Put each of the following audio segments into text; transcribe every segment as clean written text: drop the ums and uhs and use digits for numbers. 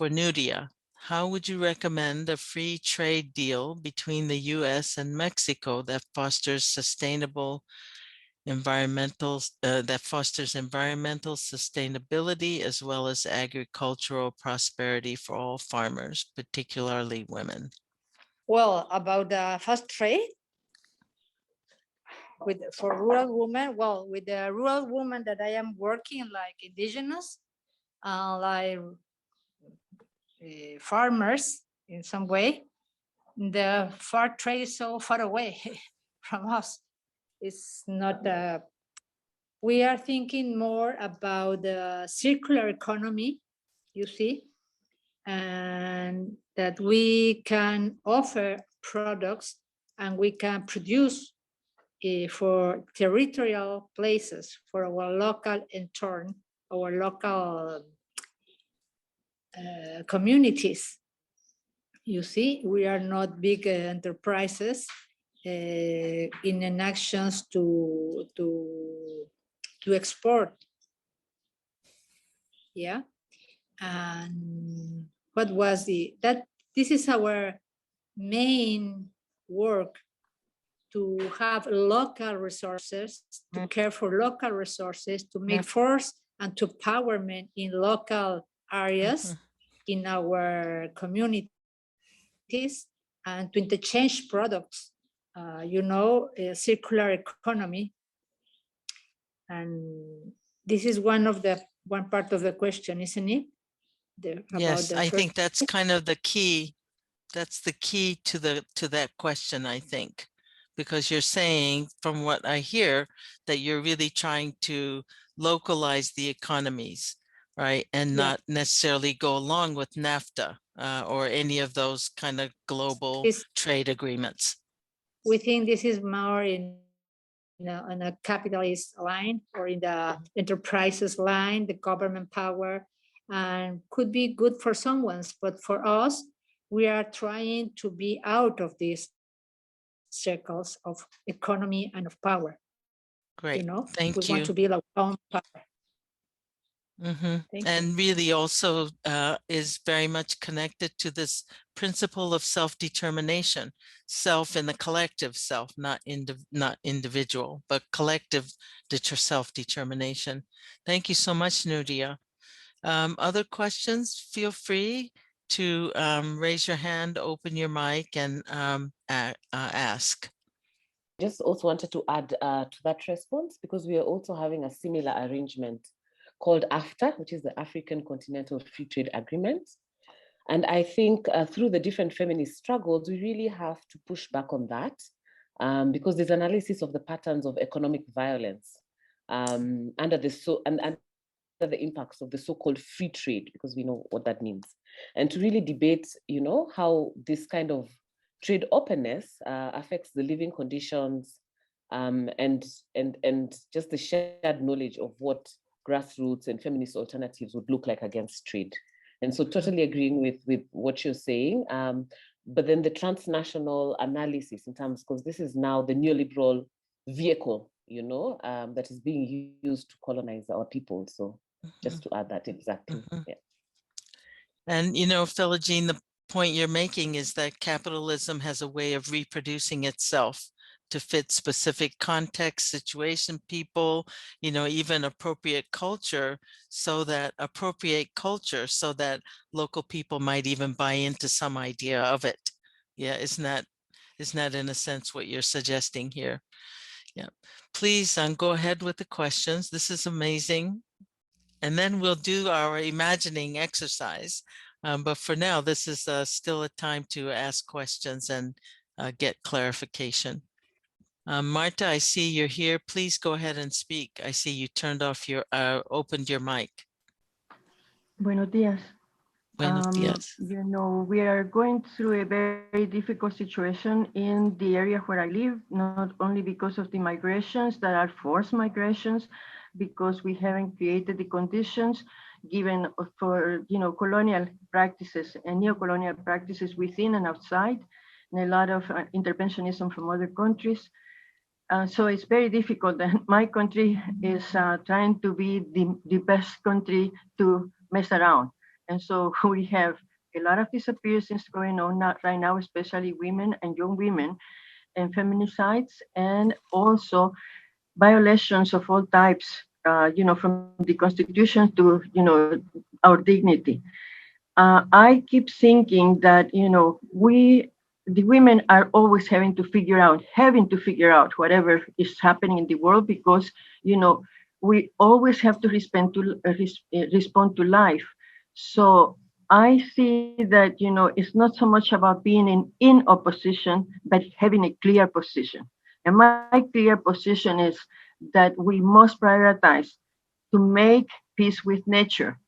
for Nuria. How would you recommend a free trade deal between the U.S. and Mexico that fosters environmental sustainability as well as agricultural prosperity for all farmers, particularly women? Well, about the fast trade for rural women, well, with the rural women that I am working, like indigenous, like farmers in some way, the far trade is so far away from us. It's not, we are thinking more about the circular economy, you see, and that we can offer products and we can produce for territorial places, for our local turn, our local communities. You see, we are not big enterprises in actions to export. Yeah, and what was this is our main work, to have local resources, to care for local resources, to make force and to empowerment in local areas in our communities, and to interchange products, you know, a circular economy. And this is one part of the question, isn't it? Yes, I think that's kind of the key. That's the key to that question, I think, because you're saying, from what I hear, that you're really trying to localize the economies, right? And not necessarily go along with NAFTA or any of those kind of global trade agreements. We think this is more in a capitalist line, or in the enterprises line, the government power, and could be good for someone, but for us, we are trying to be out of these circles of economy and of power. Great, you know, thank you. We want to build our own power. And really also is very much connected to this principle of self-determination, self in the collective self, not individual, but collective self-determination. Thank you so much, Nuria. Other questions, feel free to raise your hand, open your mic, and ask. Just also wanted to add to that response, because we are also having a similar arrangement called AFTA, which is the African Continental Free Trade Agreement. And I think through the different feminist struggles, we really have to push back on that, because there's analysis of the patterns of economic violence under the impacts of the so-called free trade, because we know what that means. And to really debate, you know, how this kind of trade openness affects the living conditions and just the shared knowledge of what grassroots and feminist alternatives would look like against trade. And so totally agreeing with what you're saying, but then the transnational analysis in terms, because this is now the neoliberal vehicle, you know, that is being used to colonize our people. So just to add that, exactly. Yeah. And, you know, Felogene, the point you're making is that capitalism has a way of reproducing itself to fit specific context, situation, people, you know, even appropriate culture, so that local people might even buy into some idea of it. Yeah, isn't that in a sense what you're suggesting here? Yeah, please go ahead with the questions. This is amazing. And then we'll do our imagining exercise. But for now, this is still a time to ask questions and get clarification. Marta, I see you're here. Please go ahead and speak. I see you turned off opened your mic. Buenos días. Buenos días. You know, we are going through a very difficult situation in the area where I live, not only because of the migrations that are forced migrations, because we haven't created the conditions given for, you know, colonial practices and neo-colonial practices within and outside, and a lot of interventionism from other countries. So it's very difficult, and my country is trying to be the best country to mess around. And so we have a lot of disappearances going on right now, especially women and young women and feminicides, and also violations of all types, from the Constitution to, our dignity. I keep thinking that, the women are always having to figure out whatever is happening in the world, because, we always have to respond to life. So I see that, it's not so much about being in opposition, but having a clear position. And my clear position is that we must prioritize to make peace with nature.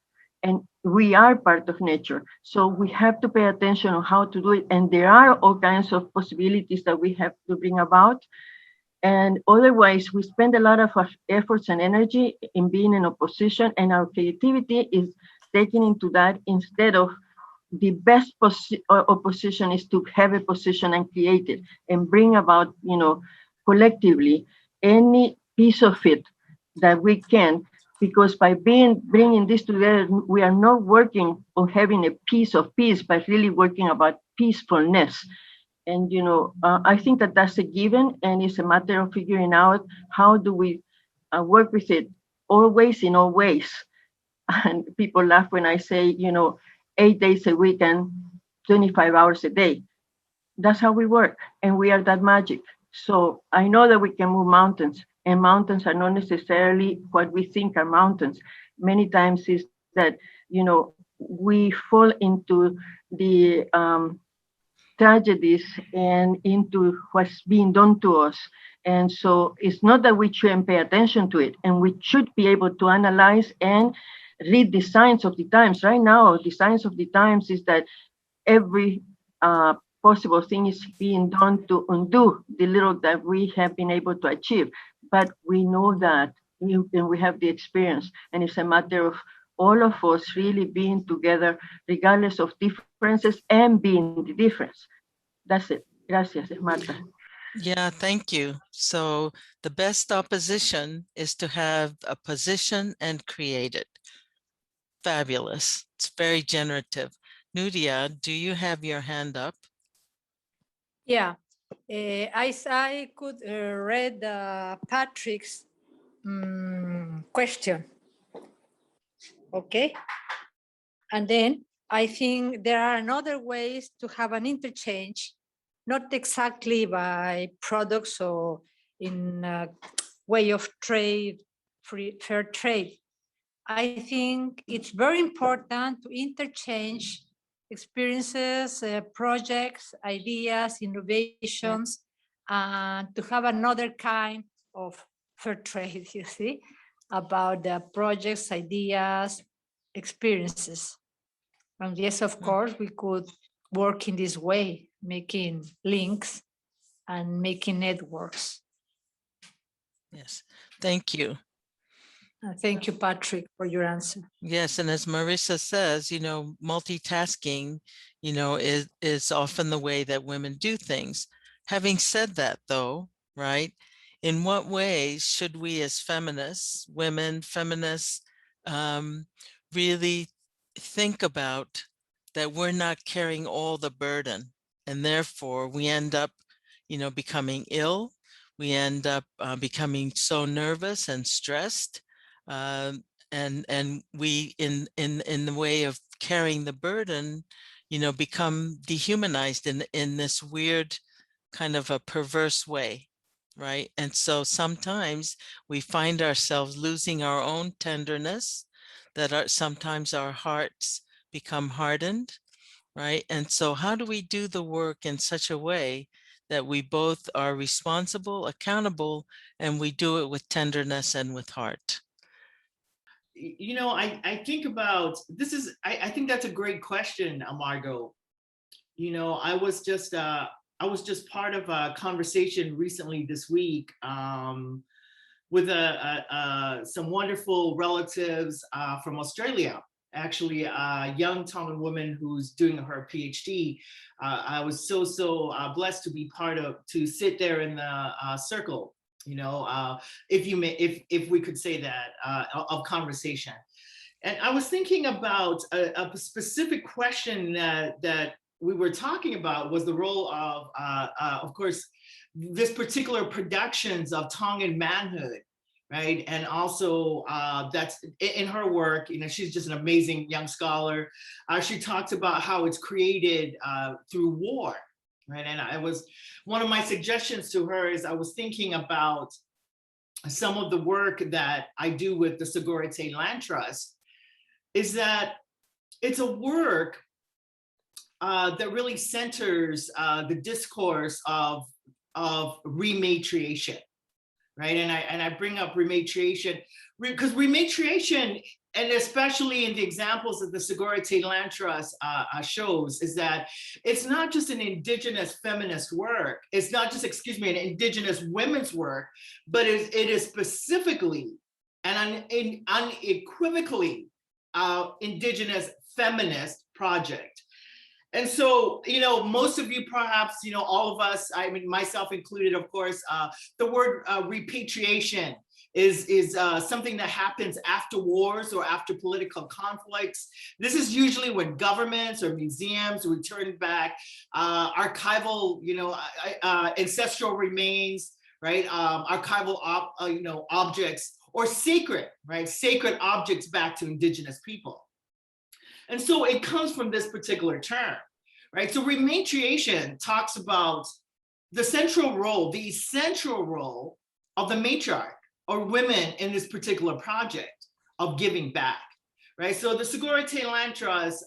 And we are part of nature. So we have to pay attention on how to do it. And there are all kinds of possibilities that we have to bring about. And otherwise, we spend a lot of our efforts and energy in being in opposition, and our creativity is taken into that, instead of the best opposition is to have a position and create it and bring about, collectively any piece of it that we can, because by bringing this together, we are not working on having a piece of peace, but really working about peacefulness. And, I think that that's a given, and it's a matter of figuring out how do we work with it always, in all ways. And people laugh when I say, 8 days a week and 25 hours a day. That's how we work, and we are that magic. So I know that we can move mountains, and mountains are not necessarily what we think are mountains. Many times is that, we fall into the tragedies and into what's being done to us. And so it's not that we shouldn't pay attention to it, and we should be able to analyze and read the signs of the times. Right now, the signs of the times is that every possible thing is being done to undo the little that we have been able to achieve. But we know that, and we have the experience, and it's a matter of all of us really being together, regardless of differences, and being the difference. That's it. Gracias, Marta. Yeah, thank you. So the best opposition is to have a position and create it. Fabulous. It's very generative. Nuria, do you have your hand up? Yeah, I could read Patrick's question. Okay. And then I think there are other ways to have an interchange, not exactly by products or in a way of trade, fair trade. I think it's very important to interchange experiences, projects, ideas, innovations, and to have another kind of fair trade, you see, about the projects, ideas, experiences. And yes, of course, we could work in this way, making links and making networks. Yes, thank you. Thank you, Patrick, for your answer. Yes, and as Marissa says, multitasking, is often the way that women do things. Having said that, though, right, in what ways should we as feminists, women, feminists, really think about that we're not carrying all the burden, and therefore we end up, becoming ill, we end up becoming so nervous and stressed, and we in the way of carrying the burden, become dehumanized in this weird kind of a perverse way, right? And so sometimes we find ourselves losing our own tenderness, that sometimes our hearts become hardened, right? And so how do we do the work in such a way that we both are responsible, accountable, and we do it with tenderness and with heart? I think about this I think that's a great question, Margo. I was just part of a conversation recently this week with some wonderful relatives from Australia. Actually, a young Tongan woman who's doing her PhD. I was so blessed to sit there in the circle, if we could say that, of conversation. And I was thinking about a specific question that we were talking about was the role of course, this particular productions of Tongan manhood, right? And also that's in her work, you know, she's just an amazing young scholar. She talked about how it's created through war, right? And one of my suggestions to her is I was thinking about some of the work that I do with the Segurite Land Trust, is that it's a work that really centers the discourse of rematriation, right? And I bring up rematriation because rematriation, and especially in the examples that the Segurite Land Trust shows, is that it's not just an indigenous feminist work. It's not just, excuse me, an indigenous women's work, but it is specifically and unequivocally indigenous feminist project. And so, you know, most of you perhaps, you know, all of us, I mean, myself included, of course, the word repatriation is something that happens after wars or after political conflicts. This is usually when governments or museums return back archival, you know, ancestral remains, right? Archival, you know, objects, or sacred, right? Sacred objects back to indigenous people. And so it comes from this particular term, right? So rematriation talks about the central role, the essential role of the matriarch or women in this particular project of giving back, right? So the Segurite Land Trust,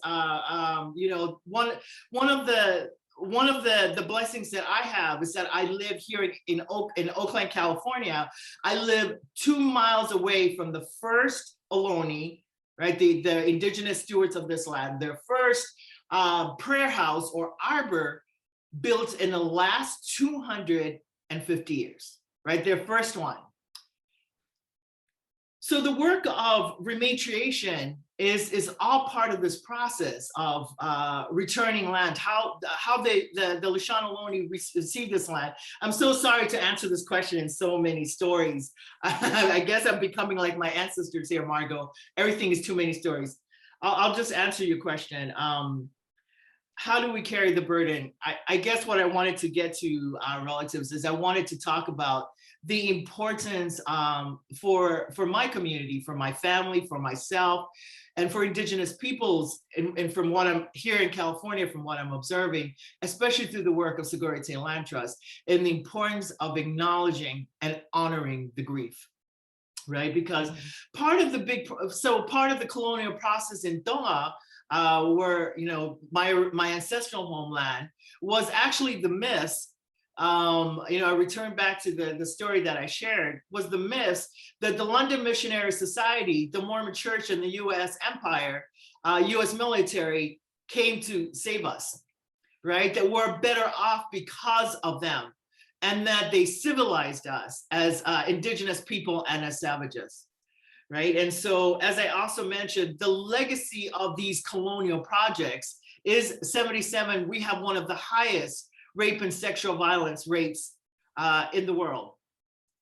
you know, one of the blessings that I have is that I live here in Oakland, California. I live 2 miles away from the first Ohlone, right? The indigenous stewards of this land, their first prayer house or arbor built in the last 250 years, right? Their first one. So the work of rematriation is all part of this process of returning land, how the Lishan Ohlone received this land. I'm so sorry to answer this question in so many stories. I guess I'm becoming like my ancestors here, Margo. Everything is too many stories. I'll just answer your question. How do we carry the burden? I guess what I wanted to get to relatives is I wanted to talk about the importance for my community, for my family, for myself, and for indigenous peoples, and from what I'm here in California, from what I'm observing, especially through the work of Segurite Land Trust, and the importance of acknowledging and honoring the grief, right? Because part of the colonial process in Tonga, where, you know, my ancestral homeland, was actually the myth. You know, I return back to the story that I shared, was the myth that the London Missionary Society, the Mormon Church, and the US Empire, US military came to save us, right? That we're better off because of them, and that they civilized us as indigenous people and as savages, right? And so, as I also mentioned, the legacy of these colonial projects is 77, we have one of the highest rape and sexual violence rates in the world.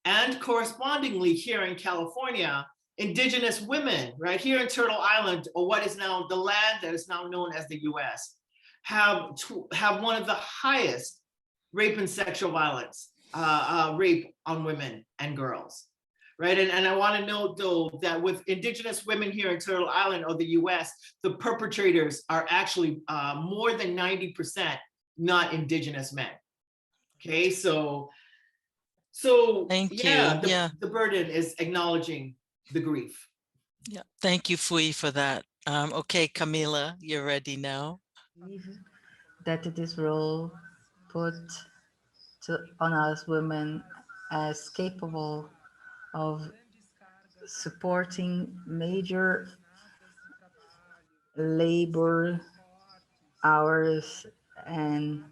And correspondingly, here in California, indigenous women, right here in Turtle Island, or what is now the land that is now known as the US, have one of the highest rape and sexual violence, rape on women and girls, right? And I want to note, though, that with indigenous women here in Turtle Island or the US, the perpetrators are actually more than 90% not indigenous men. Okay, so Thank yeah, you. the burden is acknowledging the grief. Yeah, thank you, Fui, for that. Okay, Camila, you're ready now. That this role put on us women as capable of supporting major labor hours and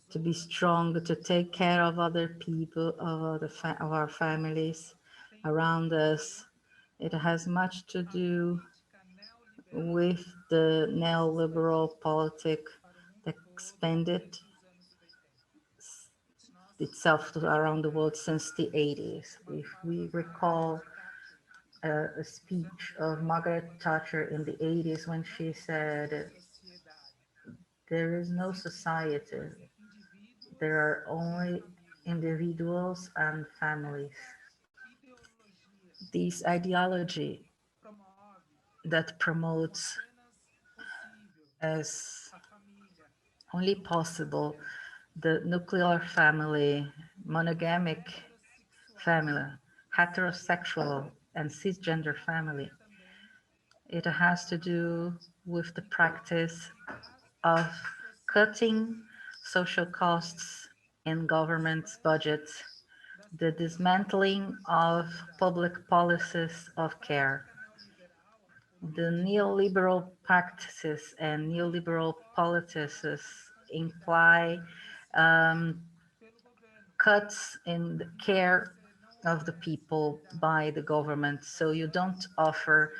to be strong, to take care of other people, of our families around us. It has much to do with the neoliberal politic that expanded itself around the world since the 80s. If we recall, a speech of Margaret Thatcher in the 80s when she said, there is no society, there are only individuals and families. This ideology that promotes as only possible the nuclear family, monogamic family, heterosexual and cisgender family. It has to do with the practice of cutting social costs in government's budgets, the dismantling of public policies of care. The neoliberal practices and neoliberal policies imply cuts in the care of the people by the government. So you don't offer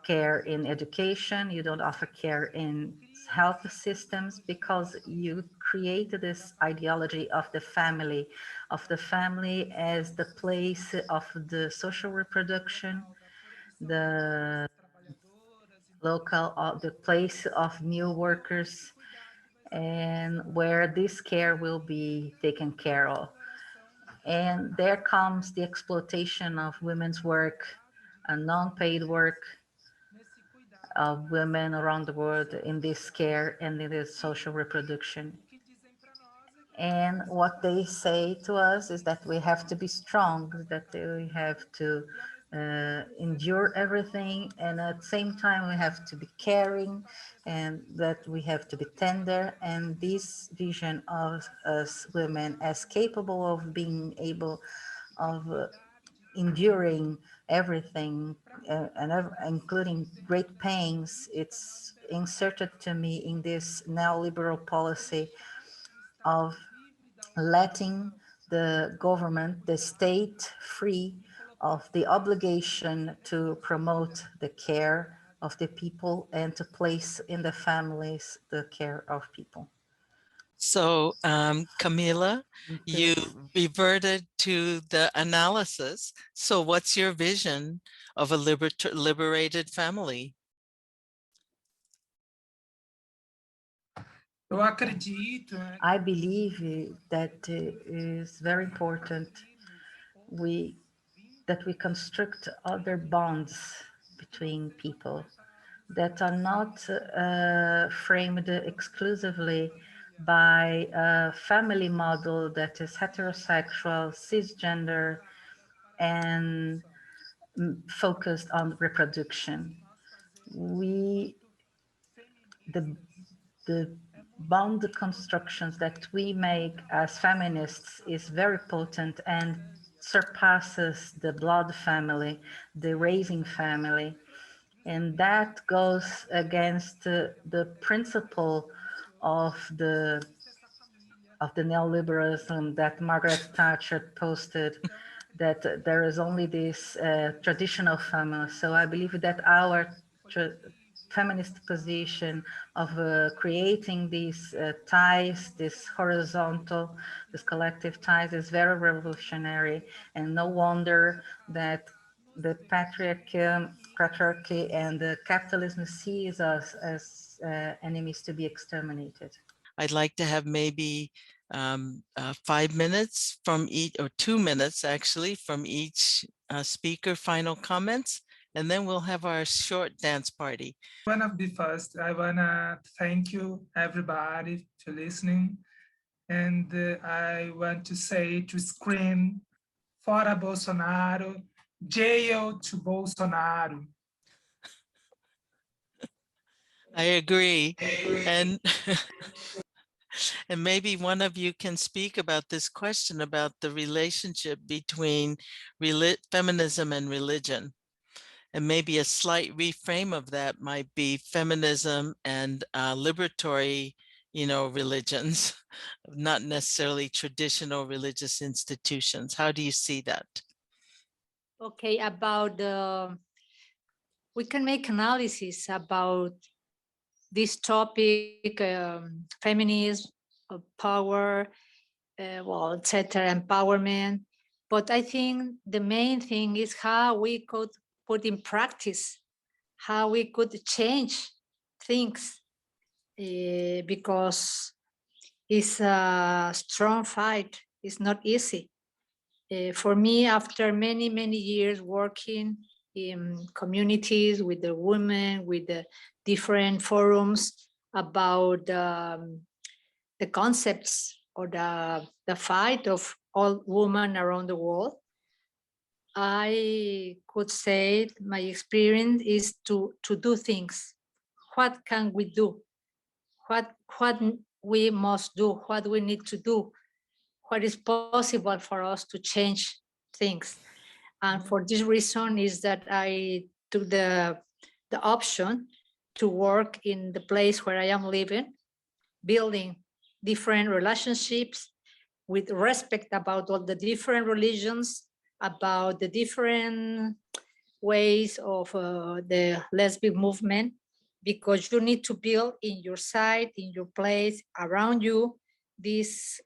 care in education, you don't offer care in health systems, because you created this ideology of the family as the place of the social reproduction, the local, the place of new workers, and where this care will be taken care of. And there comes the exploitation of women's work and non-paid work of women around the world in this care and in this social reproduction. And what they say to us is that we have to be strong, that we have to endure everything, and at the same time we have to be caring, and that we have to be tender. And this vision of us women as capable of being able of enduring everything, including great pains, it's inserted to me in this neoliberal policy of letting the government, the state, free of the obligation to promote the care of the people and to place in the families the care of people. So, Camila, you reverted to the analysis. So what's your vision of a liberated family? I believe that it is very important that we construct other bonds between people that are not framed exclusively by a family model that is heterosexual, cisgender, and focused on reproduction. The bond constructions that we make as feminists is very potent and surpasses the blood family, the raising family. And that goes against the principle of the neoliberalism that Margaret Thatcher posted, that there is only this traditional family. So I believe that our feminist position of creating these ties, this horizontal, this collective ties, is very revolutionary. And no wonder that the patriarchy and the capitalism sees us as enemies to be exterminated. I'd like to have maybe 5 minutes from each, or 2 minutes actually, from each speaker, final comments, and then we'll have our short dance party. I want to be first. I want to thank you, everybody, to listening. And I want to say, to scream, fora Bolsonaro, jail to Bolsonaro. I agree. And and maybe one of you can speak about this question about the relationship between feminism and religion. And maybe a slight reframe of that might be feminism and liberatory, religions, not necessarily traditional religious institutions. How do you see that? Okay, about we can make analysis about this topic, feminism, power, well, etc., empowerment. But I think the main thing is how we could put in practice, how we could change things, because it's a strong fight. It's not easy. For me, after many, many years working in communities with the women, with the different forums about the concepts or the fight of all women around the world, I could say my experience is to do things. What can we do? What we must do? What we need to do? What is possible for us to change things? And for this reason is that I took the option to work in the place where I am living, building different relationships with respect about all the different religions, about the different ways of the lesbian movement, because you need to build in your side, in your place, around you, these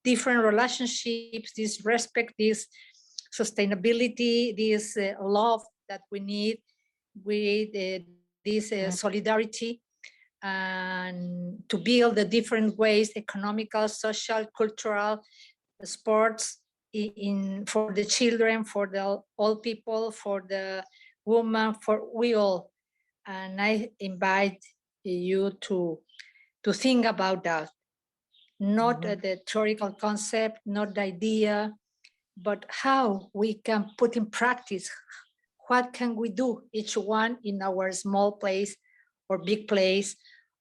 different relationships, this respect, this sustainability, this love that we need, with this solidarity, and to build the different ways, economical, social, cultural, sports, for the children, for the old people, for the woman, for we all. And I invite you to think about that. Not the theoretical concept, not the idea, but how we can put in practice. What can we do, each one in our small place or big place,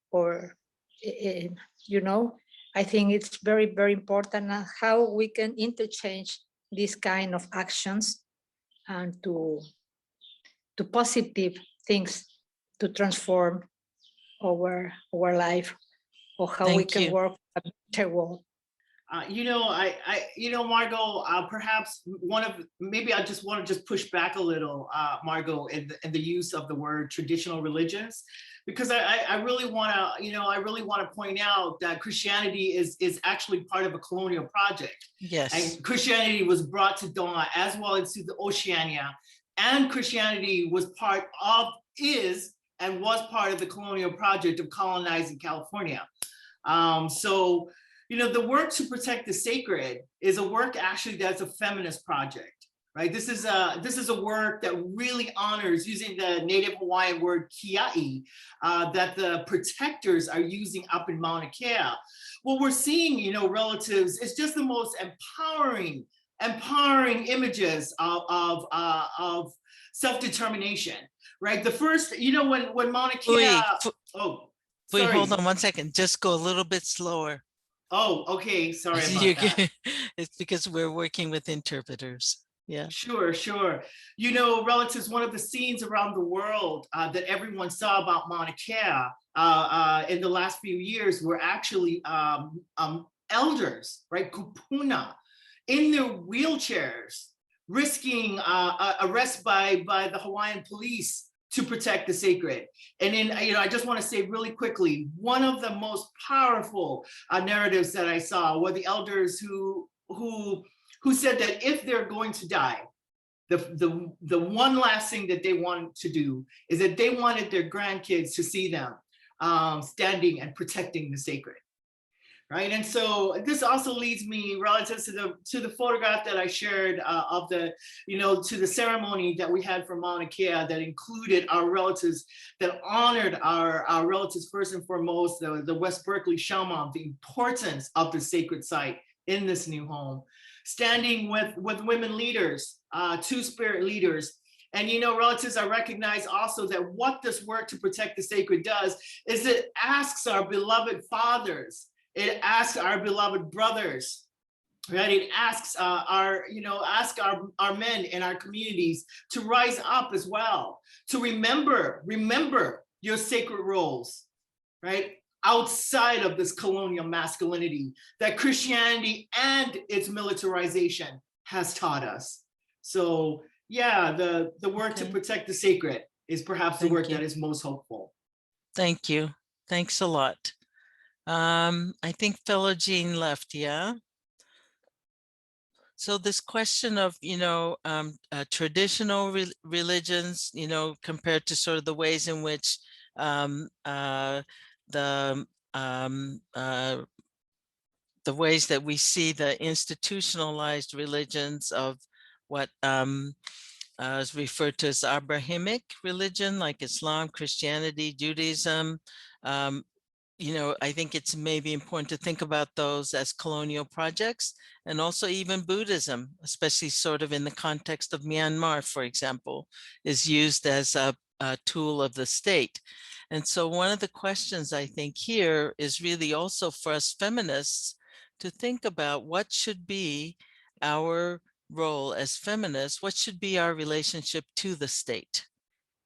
or, you know, I think it's very, very important how we can interchange these kind of actions and to positive things to transform our life, or how we can work a better world. Margo, perhaps maybe I just want to push back a little, Margo, in the use of the word traditional religions, because I really want to point out that Christianity is actually part of a colonial project. Yes. And Christianity was brought to Tonga as well as to the Oceania, and Christianity was part of the colonial project of colonizing California. So, the work to protect the sacred is a work actually that's a feminist project, right? This is a work that really honors, using the Native Hawaiian word kiai, that the protectors are using up in Mauna Kea. What we're seeing, relatives, is just the most empowering images of self-determination, right? The first, when Mauna Kea, Wait, hold on 1 second. Just go a little bit slower. Oh, okay. Sorry about that. It's because we're working with interpreters. Yeah. Sure. Relatives, one of the scenes around the world that everyone saw about Mauna Kea in the last few years were actually elders, right? Kupuna, in their wheelchairs, risking arrest by the Hawaiian police to protect the sacred. And then, I just want to say really quickly, one of the most powerful narratives that I saw were the elders who said that if they're going to die, the one last thing that they wanted to do is that they wanted their grandkids to see them standing and protecting the sacred. Right, and so this also leads me, relative to the photograph that I shared of to the ceremony that we had for Mauna Kea, that included our relatives, that honored our relatives first and foremost, the West Berkeley shaman, the importance of the sacred site in this new home, standing with women leaders, two-spirit leaders. And relatives, I recognize also that what this work to protect the sacred does is it asks our beloved fathers, it asks our beloved brothers, right? It asks our men in our communities to rise up as well, to remember your sacred roles, right? Outside of this colonial masculinity that Christianity and its militarization has taught us. So yeah, the work to protect the sacred is perhaps the work that is most hopeful. Thank you. Thanks a lot. I think Felogene left, yeah? So this question of, traditional religions, compared to sort of the ways in which the the ways that we see the institutionalized religions of what is referred to as Abrahamic religion, like Islam, Christianity, Judaism. I think it's maybe important to think about those as colonial projects, and also even Buddhism, especially sort of in the context of Myanmar, for example, is used as a tool of the state. And so one of the questions I think here is really also for us feminists to think about what should be our role as feminists, what should be our relationship to the state,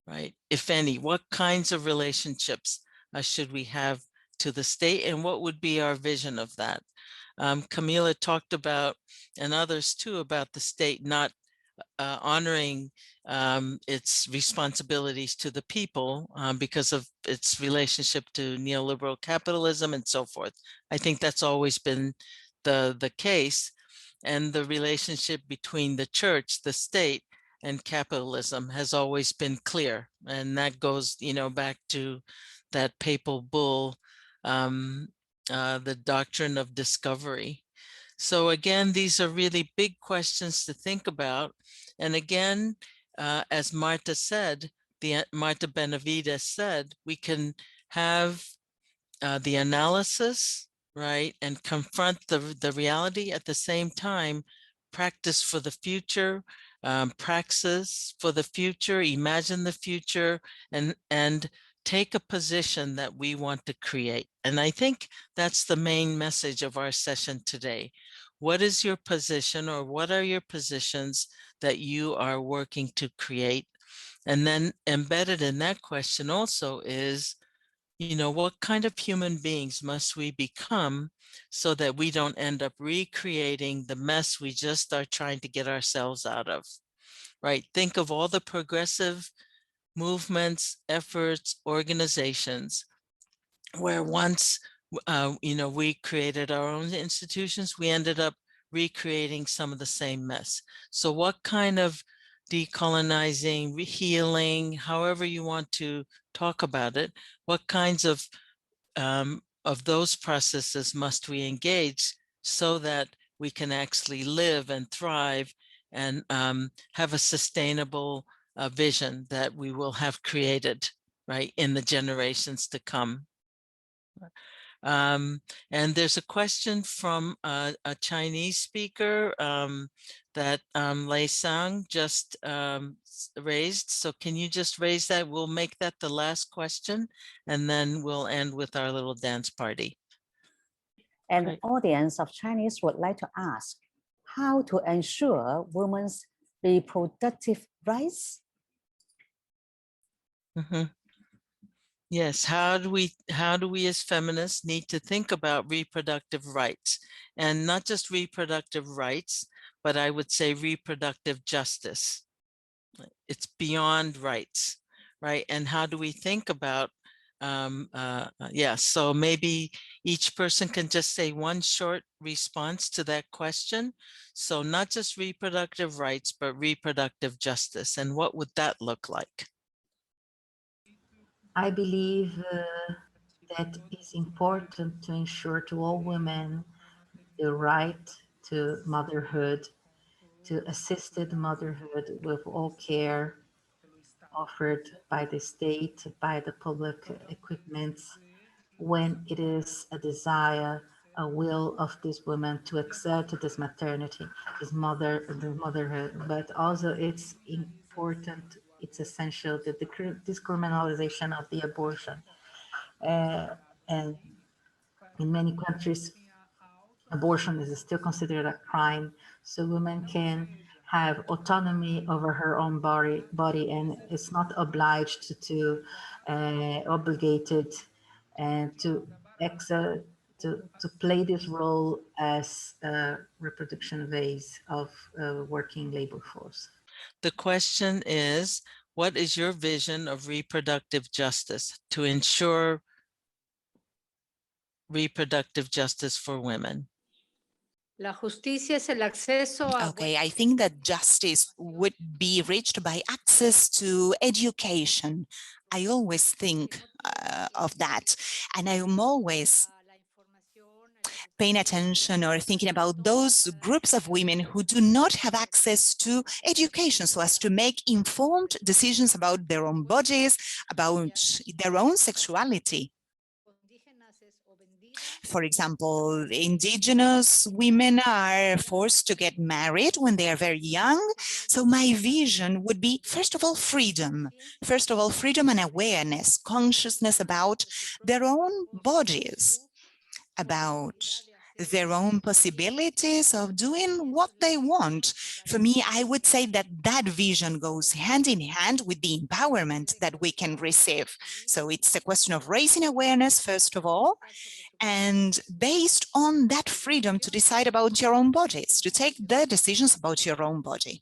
right? If any, what kinds of relationships should we have to the state, and what would be our vision of that? Camila talked about, and others too, about the state not honoring its responsibilities to the people because of its relationship to neoliberal capitalism and so forth. I think that's always been the case, and the relationship between the church, the state, and capitalism has always been clear, and that goes, back to that papal bull, the doctrine of discovery. So again, these are really big questions to think about. And again, as Marta said, Marta Benavides said, we can have the analysis, right, and confront the reality at the same time, practice for the future, praxis for the future, imagine the future, and take a position that we want to create. And I think that's the main message of our session today. What is your position, or what are your positions that you are working to create? And then embedded in that question also is, what kind of human beings must we become so that we don't end up recreating the mess we just are trying to get ourselves out of, right? Think of all the progressive movements, efforts, organizations, where once, we created our own institutions, we ended up recreating some of the same mess. So what kind of decolonizing, healing, however you want to talk about it, what kinds of those processes must we engage so that we can actually live and thrive and have a sustainable vision that we will have created, right, in the generations to come. And there's a question from a Chinese speaker that Lei Seung just raised. So can you just raise that? We'll make that the last question, and then we'll end with our little dance party. And Great. the audience of Chinese would like to ask how to ensure women's reproductive rights. Mm-hmm. Yes, how do we as feminists need to think about reproductive rights, and not just reproductive rights, but I would say reproductive justice. It's beyond rights, right? And how do we think about, so maybe each person can just say one short response to that question. So not just reproductive rights, but reproductive justice. And what would that look like? I believe that it's important to ensure to all women the right to motherhood, to assisted motherhood with all care offered by the state, by the public equipments, when it is a desire, a will of this woman to accept this maternity, the motherhood. But also it's important, it's essential that the discriminalization of the abortion. And in many countries, abortion is still considered a crime, so women can have autonomy over her own body and is not obliged to obligated and to play this role as a reproduction base of working labor force. The question is, what is your vision of reproductive justice to ensure reproductive justice for women? La justicia es el acceso a... Okay, I think that justice would be reached by access to education. I always think of that, and I'm always paying attention or thinking about those groups of women who do not have access to education so as to make informed decisions about their own bodies, about their own sexuality. For example, indigenous women are forced to get married when they are very young. So my vision would be, first of all, freedom. First of all, freedom and awareness, consciousness about their own bodies, about their own possibilities of doing what they want. For me, I would say that that vision goes hand in hand with the empowerment that we can receive. So it's a question of raising awareness, first of all, and based on that freedom to decide about your own bodies, to take the decisions about your own body.